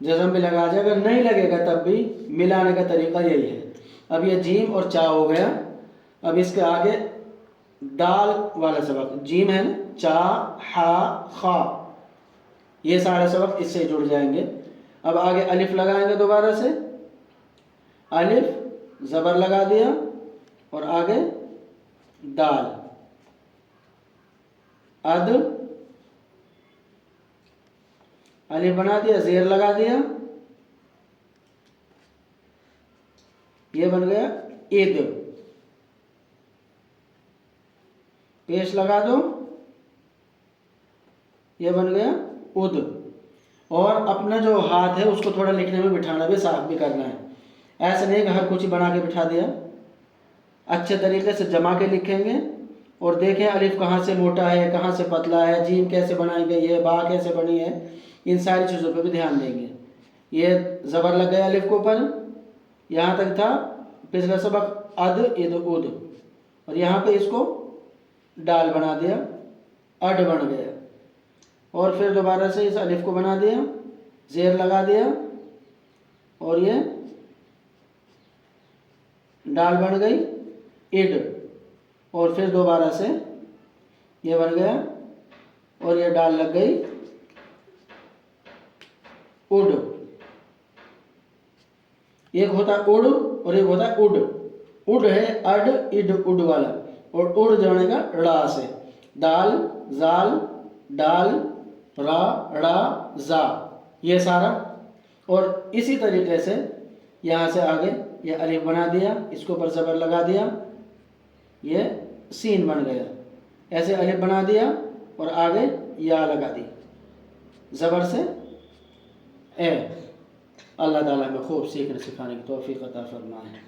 जज़म भी लगा दिया, अगर नहीं लगेगा तब भी मिलाने का तरीका यही है। अब ये जीम और चा हो गया। अब इसके आगे दाल वाला सबक, जीम है ना, चा हा खा, ये सारे सबक इससे जुड़ जाएंगे। अब आगे अलिफ लगाएंगे दोबारा से, अलिफ ज़बर लगा दिया और आगे दाल, अद अलिफ बना दिया, ज़ेर लगा दिया, ये बन गया ईद, पेश लगा दो, ये बन गया उद। और अपना जो हाथ है उसको थोड़ा लिखने में बिठाना भी, साफ भी करना है। ऐसा नहीं कि हर कुछ ही बना के बिठा दिया, अच्छे तरीके से जमा के लिखेंगे और देखें अलिफ कहाँ से मोटा है, कहाँ से पतला है, जीम कैसे बनाई गई है, बा कैसे बनी है, इन सारी चीज़ों पे भी ध्यान देंगे। ये ज़बर लग गया अलिफ के ऊपर, यहाँ तक था पिछला सबक अद इद उद, और यहाँ पे इसको डाल बना दिया, अड बन गया। और फिर दोबारा से इस अलिफ को बना दिया, ज़ेर लगा दिया और ये डाल बन गई इड, और फिर दोबारा से ये बन गया और ये डाल लग गई उड। एक होता है उड और एक होता है उड। उड है अड इड उड वाला, और उड़ जाने का ड़ा से, दाल जाल डाल रा ड़ा जा, ये सारा। और इसी तरीके से यहाँ से आगे ये अलिफ बना दिया, इसके ऊपर ज़बर लगा दिया, ये सीन बन गया। ऐसे अलिफ बना दिया और आगे या लगा दी ज़बर से ए। अल्लाह ताला हमें खूब सीखने सिखाने की तौफीक अता फरमाए।